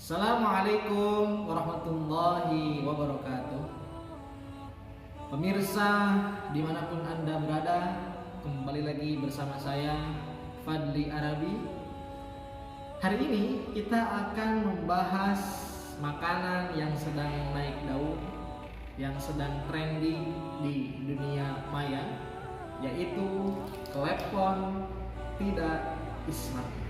Assalamualaikum warahmatullahi wabarakatuh. Pemirsa dimanapun Anda berada, kembali lagi bersama saya Fadli Arabi. Hari ini kita akan membahas makanan yang sedang naik daun, yang sedang trending di dunia maya, yaitu klepon tidak Islami.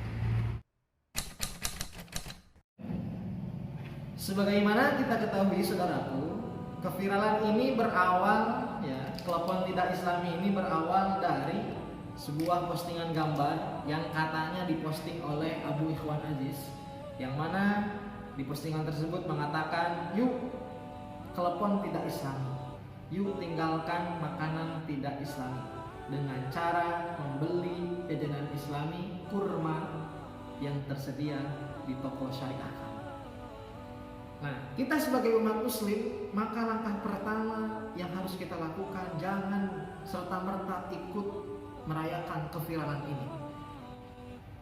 Sebagaimana kita ketahui saudaraku, keviralan ini berawal klepon tidak Islami ini berawal dari sebuah postingan gambar yang katanya diposting oleh Abu Ikhwan Aziz, yang mana di postingan tersebut mengatakan, yuk klepon tidak Islami, yuk tinggalkan makanan tidak Islami dengan cara membeli jajanan Islami kurma yang tersedia di toko syariah. Nah, kita sebagai umat muslim, maka langkah pertama yang harus kita lakukan, jangan serta-merta ikut merayakan keviralan ini.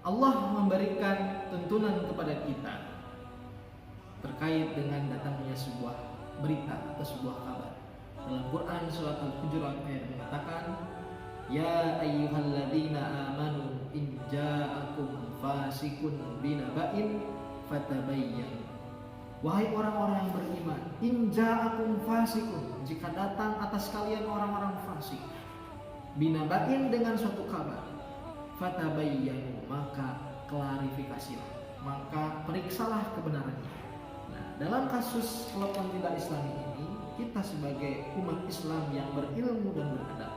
Allah memberikan tuntunan kepada kita terkait dengan datangnya sebuah berita atau sebuah kabar. Dalam Quran surat Al-Hujurat ayat mengatakan, ya ayyuhalladzina amanu in ja'akum fasikun binaba'in fatabayyanu. Wahai orang-orang yang beriman, in ja'akum fasikun, jika datang atas kalian orang-orang fasik, binaba'in dengan suatu kabar, fatabayyanu, maka klarifikasilah, maka periksalah kebenarannya. Nah, dalam kasus klepon tidak Islami ini, kita sebagai umat Islam yang berilmu dan beradab,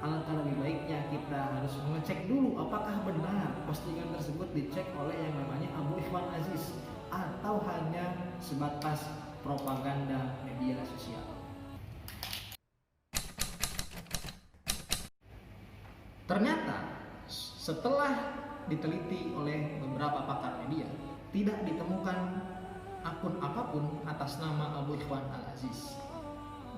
alangkah lebih baiknya kita harus mengecek dulu apakah benar postingan tersebut dicek oleh yang namanya Abu Ikhwan Aziz, atau hanya sebatas propaganda media sosial. Ternyata setelah diteliti oleh beberapa pakar media, tidak ditemukan akun apapun atas nama Abu Ikhwan Al-Aziz.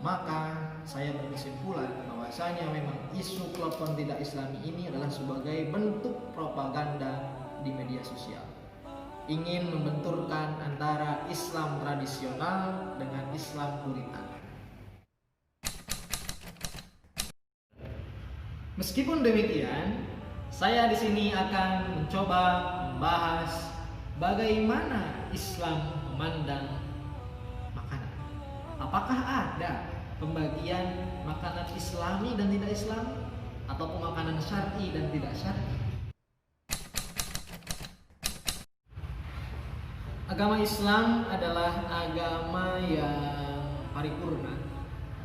Maka saya berkesimpulan bahwasanya memang isu klepon tidak Islami ini adalah sebagai bentuk propaganda di media sosial, ingin membenturkan antara Islam tradisional dengan Islam puritan. Meskipun demikian, saya di sini akan mencoba membahas bagaimana Islam memandang makanan. Apakah ada pembagian makanan Islami dan tidak Islami, ataupun makanan syar'i dan tidak syar'i? Agama Islam adalah agama yang paripurna,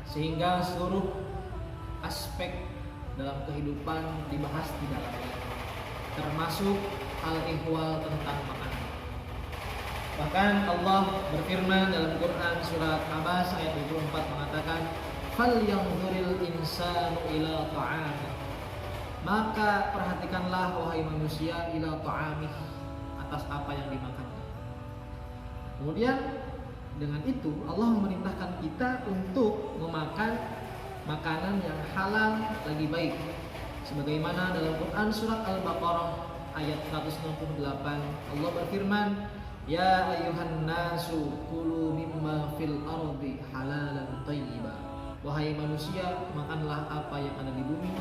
sehingga seluruh aspek dalam kehidupan dibahas di dalamnya, termasuk al-ihwal tentang makanan. Bahkan Allah berfirman dalam Quran surat Abasa ayat 24 mengatakan, falyanzuril insanu ila ta'amih, maka perhatikanlah wahai manusia ila ta'amih, atas apa yang dimakan. Kemudian dengan itu Allah memerintahkan kita untuk memakan makanan yang halal lagi baik. Sebagaimana dalam Quran surat Al-Baqarah ayat 168 Allah berfirman, ya ayyuhan nasu kulu mimma fil ardi halalan thayyiba. Wahai manusia, makanlah apa yang ada di bumi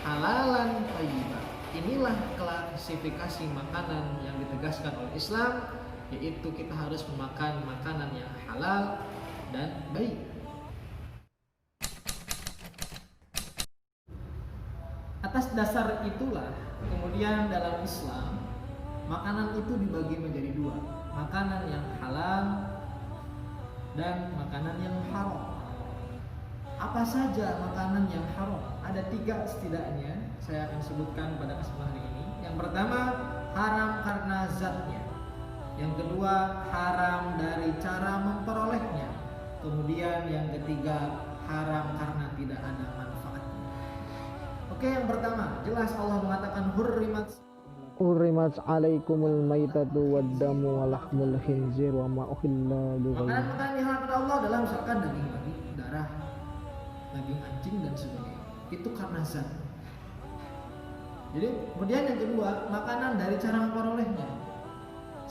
halalan thayyiba. Inilah klasifikasi makanan yang ditegaskan oleh Islam, yaitu kita harus memakan makanan yang halal dan baik. Atas dasar itulah kemudian dalam Islam makanan itu dibagi menjadi dua, makanan yang halal dan makanan yang haram. Apa saja makanan yang haram? Ada 3 setidaknya, saya akan sebutkan pada kesempatan ini. Yang pertama, haram karena zatnya. Yang kedua, haram dari cara memperolehnya. Kemudian yang ketiga, haram karena tidak ada manfaatnya. Oke, yang pertama, jelas Allah mengatakan Hurrimat alaikumul maitatu waddamu walahmul khinzir wa ma uhilla bighayri. Makanan-makanan yang diharamkan Allah adalah misalkan daging babi, darah, daging anjing dan sebagainya. Itu karena zat. Jadi kemudian yang kedua, makanan dari cara memperolehnya.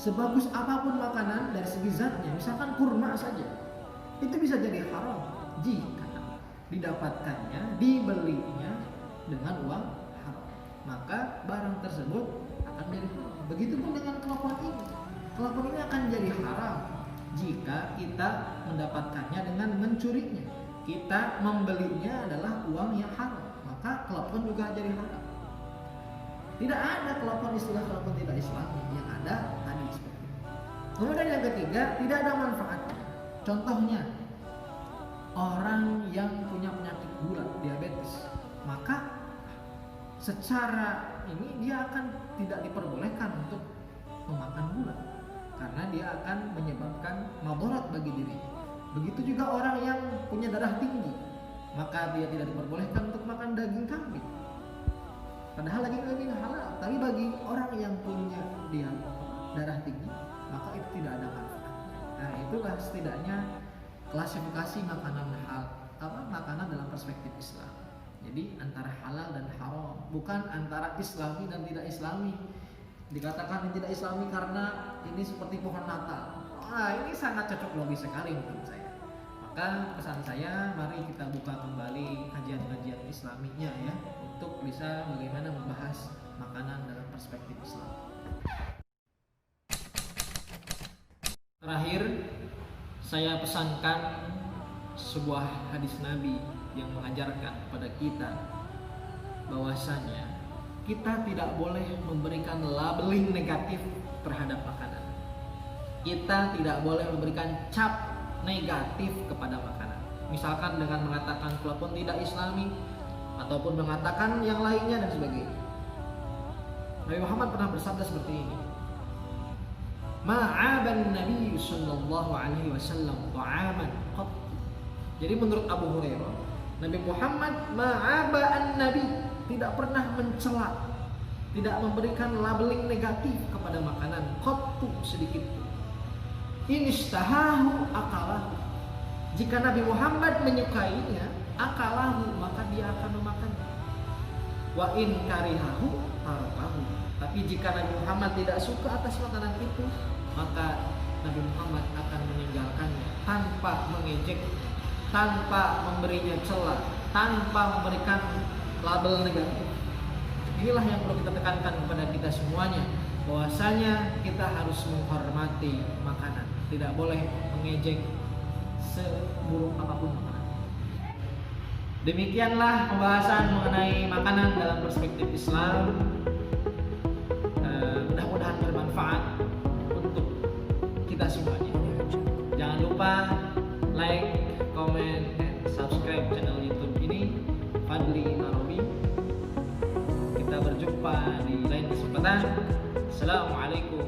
sebagus apapun makanan dari segi zatnya, misalkan kurma saja, itu bisa jadi haram jika didapatkannya, dibelinya dengan uang haram. Maka barang tersebut akan jadi haram. Begitupun dengan klepon ini. Klepon ini akan jadi haram jika kita mendapatkannya dengan mencurinya. Kita membelinya adalah uang yang haram, maka klepon juga jadi haram. Tidak ada klepon istilah klepon tidak Islami, yang ada tadi seperti itu. Kemudian yang ketiga, tidak ada manfaatnya. Contohnya, orang yang punya penyakit gula, diabetes, maka secara ini dia akan tidak diperbolehkan untuk memakan gula karena dia akan menyebabkan madarat bagi dirinya. Begitu juga orang yang punya darah tinggi, maka dia tidak diperbolehkan untuk makan daging kambing. Padahal daging halal, tapi bagi orang yang punya dia darah tinggi, maka itu tidak ada manfaat. Nah, itulah setidaknya klasifikasi makanan makanan dalam perspektif Islam. Jadi antara halal dan haram, bukan antara Islami dan tidak Islami. Dikatakan yang tidak Islami karena ini seperti pohon Natal. Ini sangat cocok logis sekali menurut saya. Maka pesan saya, mari kita buka kembali kajian-kajian Islaminya ya, untuk bisa bagaimana membahas makanan dalam perspektif Islam. Terakhir, saya pesankan sebuah hadis Nabi yang mengajarkan kepada kita bahwasanya kita tidak boleh memberikan labeling negatif terhadap makanan. Kita tidak boleh memberikan cap negatif kepada makanan. Misalkan dengan mengatakan klepon tidak Islami ataupun mengatakan yang lainnya dan sebagainya. Nabi Muhammad pernah bersabda seperti ini. Ma'aban Nabi sallallahu alaihi wasallam ta'aman qat. Jadi menurut Abu Hurairah, Nabi Muhammad ma'aban Nabi, tidak pernah mencela, tidak memberikan labeling negatif kepada makanan qattu sedikit pun. Inistahahu akalahu. Jika Nabi Muhammad menyukainya, akalahu, maka dia akan memakannya. Wa in karihahu tarakahu. Tapi jika Nabi Muhammad tidak suka atas makanan itu, maka Nabi Muhammad akan meninggalkannya tanpa mengejek, tanpa memberinya celah, tanpa memberikan label negatif. Inilah yang perlu kita tekankan kepada kita semuanya, bahwasanya kita harus menghormati makanan, tidak boleh mengejek seburuk apapun makanan. Demikianlah pembahasan mengenai makanan dalam perspektif Islam. Mudah-mudahan bermanfaat untuk kita semuanya. Jangan lupa like, comment, and subscribe channel YouTube ini, Fadli Marobi. Kita berjumpa di lain kesempatan. Assalamualaikum